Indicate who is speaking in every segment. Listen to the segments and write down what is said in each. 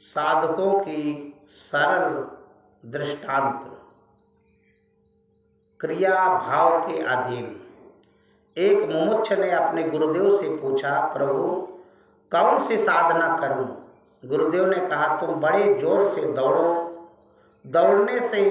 Speaker 1: साधकों की सरल दृष्टांत। क्रिया भाव के अधीन। एक मुमुक्ष ने अपने गुरुदेव से पूछा, प्रभु कौन सी साधना करूं? गुरुदेव ने कहा, तुम बड़े जोर से दौड़ो। दौड़ने से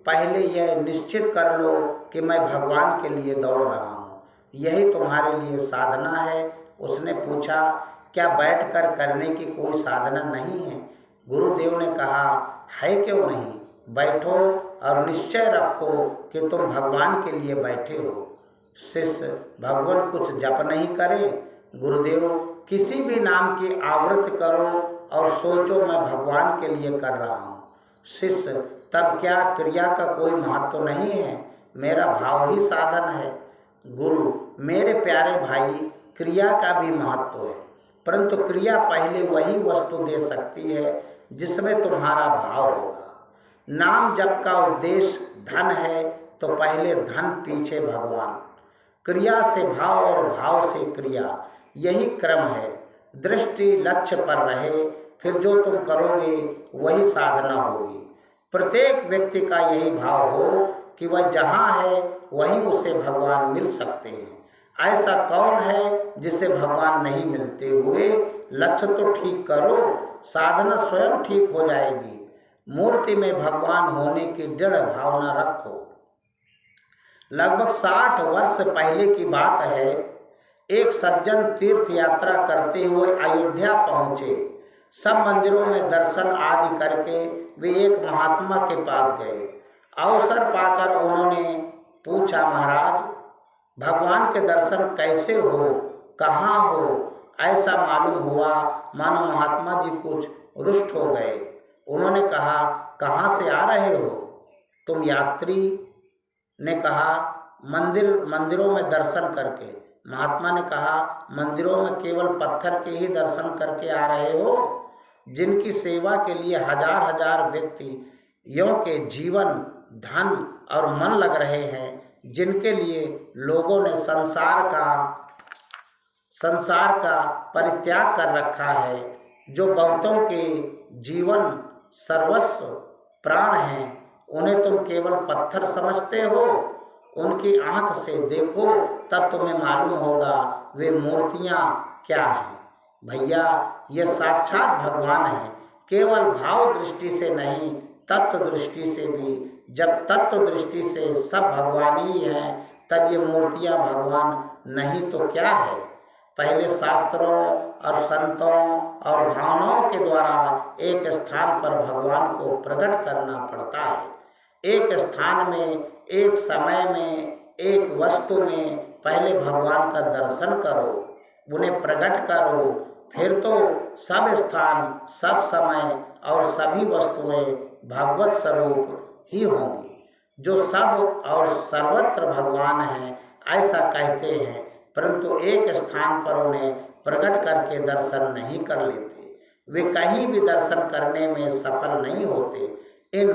Speaker 1: पहले यह निश्चित कर लो कि मैं भगवान के लिए दौड़ रहा हूँ, यही तुम्हारे लिए साधना है। उसने पूछा, क्या बैठकर करने की कोई साधना नहीं है? गुरुदेव ने कहा, है क्यों नहीं, बैठो और निश्चय रखो कि तुम भगवान के लिए बैठे हो। शिष्य, भगवान कुछ जप नहीं करे? गुरुदेव, किसी भी नाम की आवृत्ति करो और सोचो मैं भगवान के लिए कर रहा हूँ। शिष्य, तब क्या क्रिया का कोई महत्व नहीं है? मेरा भाव ही साधन है। गुरु, मेरे प्यारे भाई, क्रिया का भी महत्व है, परंतु क्रिया पहले वही वस्तु दे सकती है जिसमें तुम्हारा भाव होगा। नाम जप का उद्देश्य धन है तो पहले धन, पीछे भगवान। क्रिया से भाव और भाव से क्रिया, यही क्रम है। दृष्टि लक्ष्य पर रहे, फिर जो तुम करोगे वही साधना होगी। प्रत्येक व्यक्ति का यही भाव हो कि वह जहाँ है वहीं उसे भगवान मिल सकते हैं। ऐसा कौन है जिसे भगवान नहीं मिलते हुए? लक्ष्य तो ठीक करो, साधना स्वयं ठीक हो जाएगी। मूर्ति में भगवान होने की दृढ़ भावना रखो। लगभग 60 वर्ष पहले की बात है। एक सज्जन तीर्थ यात्रा करते हुए अयोध्या पहुँचे। सब मंदिरों में दर्शन आदि करके वे एक महात्मा के पास गए। अवसर पाकर उन्होंने पूछा, महाराज भगवान के दर्शन कैसे हो, कहाँ हो? ऐसा मालूम हुआ मानो महात्मा जी कुछ रुष्ट हो गए। उन्होंने कहा, कहाँ से आ रहे हो तुम? यात्री ने कहा, मंदिरों में दर्शन करके। महात्मा ने कहा, मंदिरों में केवल पत्थर के ही दर्शन करके आ रहे हो? जिनकी सेवा के लिए हजार हजार व्यक्तियों के जीवन, धन और मन लग रहे हैं, जिनके लिए लोगों ने संसार का परित्याग कर रखा है, जो बहुतों के जीवन सर्वस्व प्राण हैं, उन्हें तुम केवल पत्थर समझते हो? उनकी आंख से देखो, तब तुम्हें मालूम होगा वे मूर्तियां क्या हैं। भैया, ये साक्षात भगवान है, केवल भाव दृष्टि से नहीं, तत्व दृष्टि से भी। जब तत्व दृष्टि से सब भगवान ही हैं, तब ये मूर्तियां भगवान नहीं तो क्या है? पहले शास्त्रों और संतों और भावनाओं के द्वारा एक स्थान पर भगवान को प्रकट करना पड़ता है। एक स्थान में, एक समय में, एक वस्तु में पहले भगवान का दर्शन करो, उन्हें प्रकट करो, फिर तो सब स्थान, सब समय और सभी वस्तुएं भगवत स्वरूप ही होंगी। जो सब और सर्वत्र भगवान हैं ऐसा कहते हैं, परंतु एक स्थान पर उन्हें प्रकट करके दर्शन नहीं कर लेते। वे कहीं भी दर्शन करने में सफल नहीं होते। इन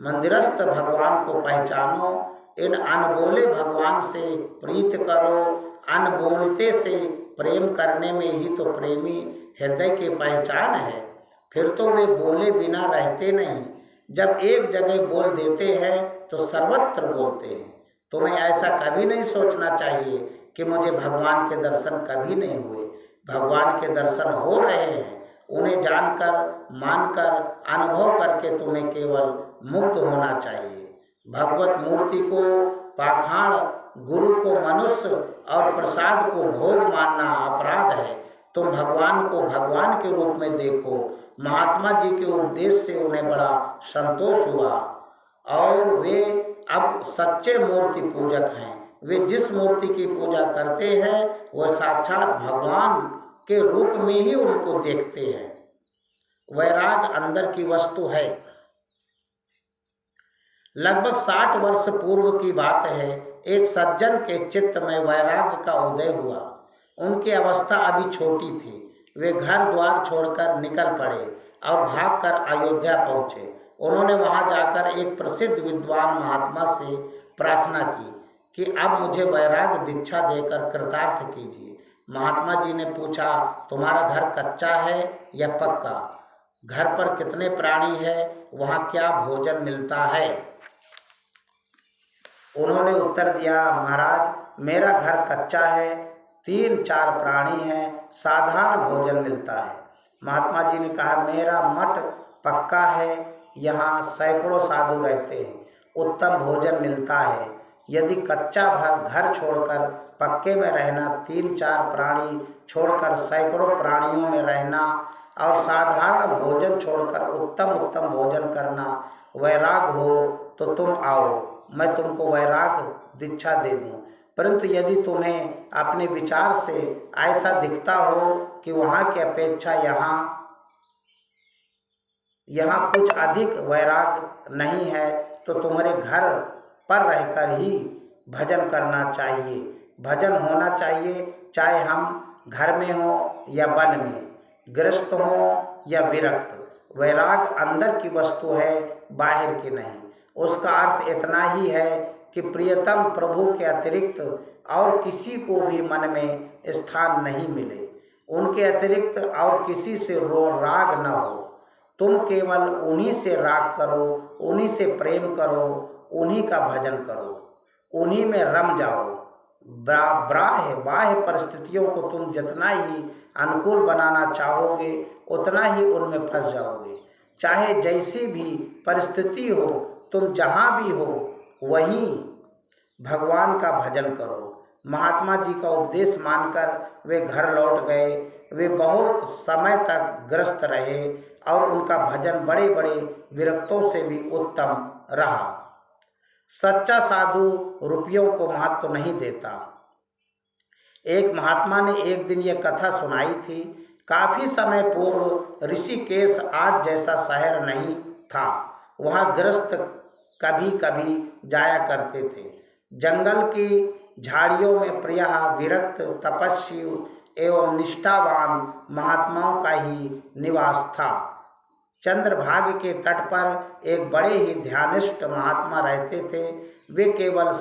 Speaker 1: मंदिरस्थ भगवान को पहचानो, इन अनबोले भगवान से प्रीत करो। अनबोलते से प्रेम करने में ही तो प्रेमी हृदय की पहचान है। फिर तो वे बोले बिना रहते नहीं। जब एक जगह बोल देते हैं तो सर्वत्र बोलते हैं। तुम्हें ऐसा कभी नहीं सोचना चाहिए कि मुझे भगवान के दर्शन कभी नहीं हुए। भगवान के दर्शन हो रहे हैं। उन्हें जानकर, मानकर, अनुभव करके तुम्हें केवल मुक्त होना चाहिए। भगवत मूर्ति को पाषाण, गुरु को मनुष्य और प्रसाद को भोग मानना अपराध है। तुम भगवान को भगवान के रूप में देखो। महात्मा जी के उपदेश से उन्हें बड़ा संतोष हुआ और वे अब सच्चे मूर्ति पूजक हैं। वे जिस मूर्ति की पूजा करते हैं वह साक्षात भगवान के रूप में ही उनको देखते हैं। वैराग अंदर की वस्तु है। लगभग 60 वर्ष पूर्व की बात है। एक सज्जन के चित्त में वैराग्य का उदय हुआ। उनकी अवस्था अभी छोटी थी। वे घर द्वार छोड़कर निकल पड़े और भागकर अयोध्या पहुँचे। उन्होंने वहां जाकर एक प्रसिद्ध विद्वान महात्मा से प्रार्थना की कि अब मुझे वैराग्य दीक्षा देकर कृतार्थ कीजिए। महात्मा जी ने पूछा, तुम्हारा घर कच्चा है या पक्का? घर पर कितने प्राणी है? वहाँ क्या भोजन मिलता है? उन्होंने उत्तर दिया, महाराज मेरा घर कच्चा है, 3-4 प्राणी हैं, साधारण भोजन मिलता है। महात्मा जी ने कहा, मेरा मठ पक्का है, यहाँ सैकड़ों साधु रहते हैं, उत्तम भोजन मिलता है। यदि कच्चा घर छोड़कर पक्के में रहना, 3-4 प्राणी छोड़कर सैकड़ों प्राणियों में रहना और साधारण भोजन छोड़कर उत्तम भोजन करना वैराग हो तो तुम आओ, मैं तुमको वैराग दीक्षा दे दूँ। परंतु यदि तुम्हें अपने विचार से ऐसा दिखता हो कि वहाँ की अपेक्षा यहाँ कुछ अधिक वैराग नहीं है, तो तुम्हारे घर पर रहकर ही भजन करना चाहिए। भजन होना चाहिए, चाहे हम घर में हो या वन में, गृहस्थ हो या विरक्त। वैराग अंदर की वस्तु है, बाहर की नहीं। उसका अर्थ इतना ही है कि प्रियतम प्रभु के अतिरिक्त और किसी को भी मन में स्थान नहीं मिले, उनके अतिरिक्त और किसी से राग न हो। तुम केवल उन्हीं से राग करो, उन्हीं से प्रेम करो, उन्हीं का भजन करो, उन्हीं में रम जाओ। बाह्य परिस्थितियों को तुम जितना ही अनुकूल बनाना चाहोगे उतना ही उनमें फंस जाओगे। चाहे जैसी भी परिस्थिति हो, तुम जहाँ भी हो वहीं भगवान का भजन करो। महात्मा जी का उपदेश मानकर वे घर लौट गए। वे बहुत समय तक ग्रस्त रहे और उनका भजन बड़े बड़े विरक्तों से भी उत्तम रहा। सच्चा साधु रुपयों को महत्व नहीं देता। एक महात्मा ने एक दिन यह कथा सुनाई थी। काफी समय पूर्व ऋषिकेश आज जैसा शहर नहीं था। वहाँ गृहस्थ कभी कभी जाया करते थे। जंगल की झाड़ियों में प्रायः विरक्त, तपस्वी एवं निष्ठावान महात्माओं का ही निवास था। चंद्रभागा के तट पर एक बड़े ही ध्यानिष्ठ महात्मा रहते थे। वे केवल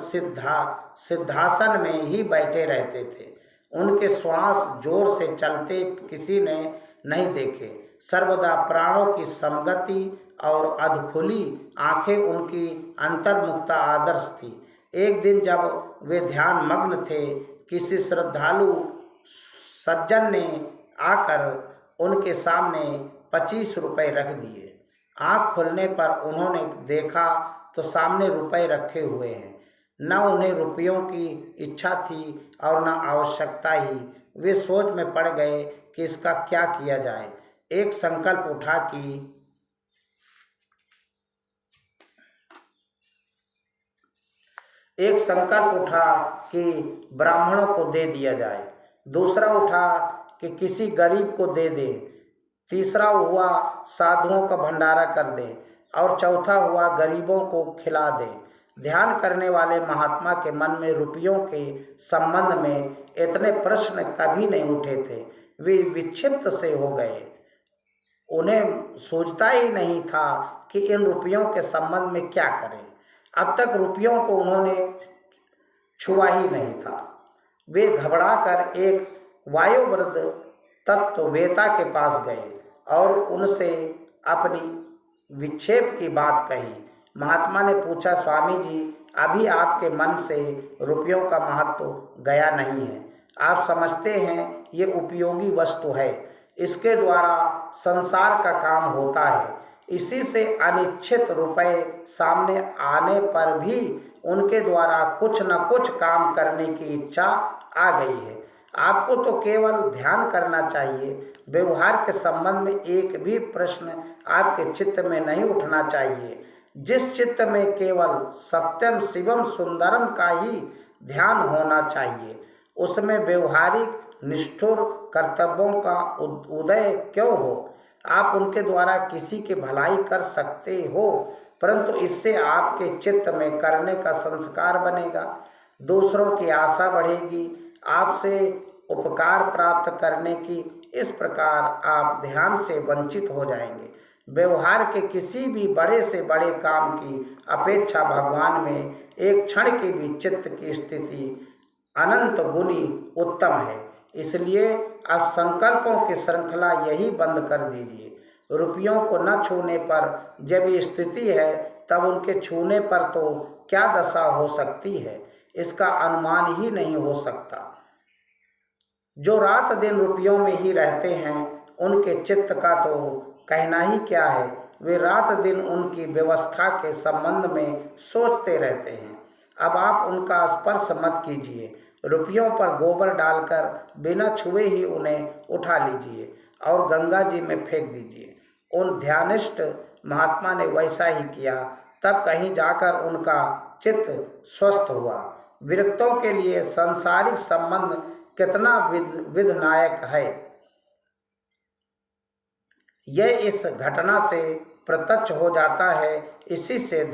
Speaker 1: सिद्धासन में ही बैठे रहते थे। उनके श्वास जोर से चलते किसी ने नहीं देखे। सर्वदा प्राणों की समगति और अधखुली आंखें उनकी अंतर्मुखता आदर्श थी। एक दिन जब वे ध्यान मग्न थे, किसी श्रद्धालु सज्जन ने आकर उनके सामने 25 रुपये रख दिए। आँख खुलने पर उन्होंने देखा तो सामने रुपए रखे हुए हैं। न उन्हें रुपयों की इच्छा थी और न आवश्यकता ही। वे सोच में पड़ गए कि इसका क्या किया जाए। एक संकल्प उठा कि ब्राह्मणों को दे दिया जाए। दूसरा उठा कि किसी गरीब को दे दें। तीसरा हुआ साधुओं का भंडारा कर दें और चौथा हुआ गरीबों को खिला दें। ध्यान करने वाले महात्मा के मन में रुपयों के संबंध में इतने प्रश्न कभी नहीं उठे थे। वे विक्षिप्त से हो गए। उन्हें सोचता ही नहीं था कि इन रुपयों के संबंध में क्या करें। अब तक रुपयों को उन्होंने छुआ ही नहीं था। वे घबराकर एक वायुवृद्ध तत्ववेता के पास गए और उनसे अपनी विक्षेप की बात कही। महात्मा ने पूछा, स्वामी जी, अभी आपके मन से रुपयों का महत्व गया नहीं है। आप समझते हैं ये उपयोगी वस्तु है, इसके द्वारा संसार का काम होता है। इसी से अनिच्छित रुपए सामने आने पर भी उनके द्वारा कुछ न कुछ काम करने की इच्छा आ गई है। आपको तो केवल ध्यान करना चाहिए। व्यवहार के संबंध में एक भी प्रश्न आपके चित्त में नहीं उठना चाहिए। जिस चित्त में केवल सत्यम शिवम सुंदरम का ही ध्यान होना चाहिए, उसमें व्यवहारिक निष्ठुर कर्तव्यों का उदय क्यों हो। आप उनके द्वारा किसी की भलाई कर सकते हो, परंतु इससे आपके चित्त में करने का संस्कार बनेगा, दूसरों की आशा बढ़ेगी, आपसे उपकार प्राप्त करने की। इस प्रकार आप ध्यान से वंचित हो जाएंगे। व्यवहार के किसी भी बड़े से बड़े काम की अपेक्षा भगवान में एक क्षण की भी चित्त की स्थिति अनंत गुनी उत्तम है। इसलिए अब संकल्पों की श्रृंखला यही बंद कर दीजिए। रुपयों को न छूने पर जब ये स्थिति है, तब उनके छूने पर तो क्या दशा हो सकती है, इसका अनुमान ही नहीं हो सकता। जो रात दिन रुपयों में ही रहते हैं, उनके चित्त का तो कहना ही क्या है। वे रात दिन उनकी व्यवस्था के संबंध में सोचते रहते हैं। अब आप उनका स्पर्श मत कीजिए। रुपयों पर गोबर डालकर बिना छुए ही उन्हें उठा लीजिए और गंगा जी में फेंक दीजिए। उन ध्यानिष्ठ महात्मा ने वैसा ही किया। तब कहीं जाकर उनका चित्त स्वस्थ हुआ। विरक्तों के लिए सांसारिक संबंध कितना विधनायक है, यह इस घटना से प्रत्यक्ष हो जाता है। इसी से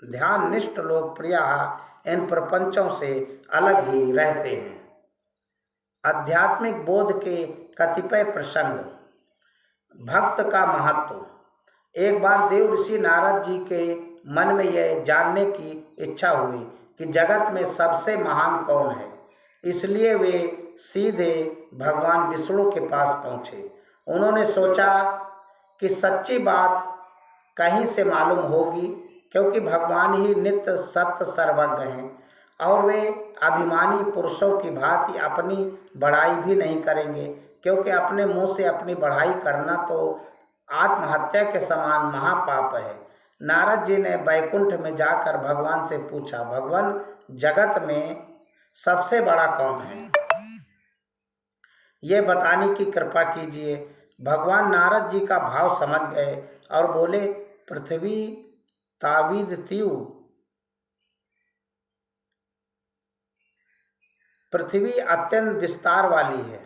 Speaker 1: ध्याननिष्ठ लोग प्रायः इन प्रपंचों से अलग ही रहते हैं। आध्यात्मिक बोध के कतिपय प्रसंग। भक्त का महत्व। एक बार देव ऋषि नारद जी के मन में यह जानने की इच्छा हुई कि जगत में सबसे महान कौन है। इसलिए वे सीधे भगवान विष्णु के पास पहुँचे। उन्होंने सोचा कि सच्ची बात कहीं से मालूम होगी, क्योंकि भगवान ही नित्य सत्य सर्वज्ञ हैं और वे अभिमानी पुरुषों की भांति अपनी बढ़ाई भी नहीं करेंगे, क्योंकि अपने मुंह से अपनी बढ़ाई करना तो आत्महत्या के समान महापाप है। नारद जी ने वैकुंठ में जाकर भगवान से पूछा, भगवान जगत में सबसे बड़ा कौन है, ये बताने की कृपा कीजिए। भगवान नारद जी का भाव समझ गए और बोले, पृथ्वी ताविद त्यू। पृथ्वी अत्यंत विस्तार वाली है,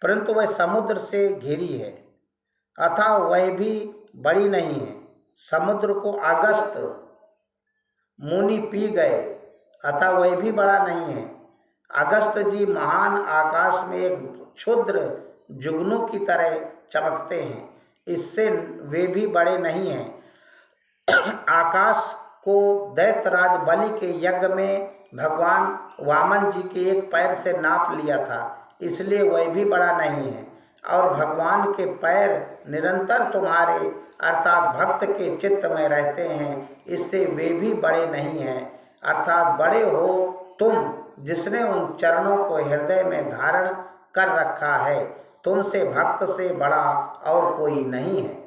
Speaker 1: परंतु वह समुद्र से घिरी है, अतः वह भी बड़ी नहीं है। समुद्र को अगस्त मुनि पी गए, अतः वह भी बड़ा नहीं है। अगस्त जी महान आकाश में एक क्षुद्र जुगनू की तरह चमकते हैं, इससे वे भी बड़े नहीं हैं। आकाश को दैत्यराज बलि के यज्ञ में भगवान वामन जी के एक पैर से नाप लिया था, इसलिए वह भी बड़ा नहीं है। और भगवान के पैर निरंतर तुम्हारे अर्थात भक्त के चित्त में रहते हैं, इससे वे भी बड़े नहीं हैं। अर्थात बड़े हो तुम, जिसने उन चरणों को हृदय में धारण कर रखा है। तुमसे भक्त से बड़ा और कोई नहीं है।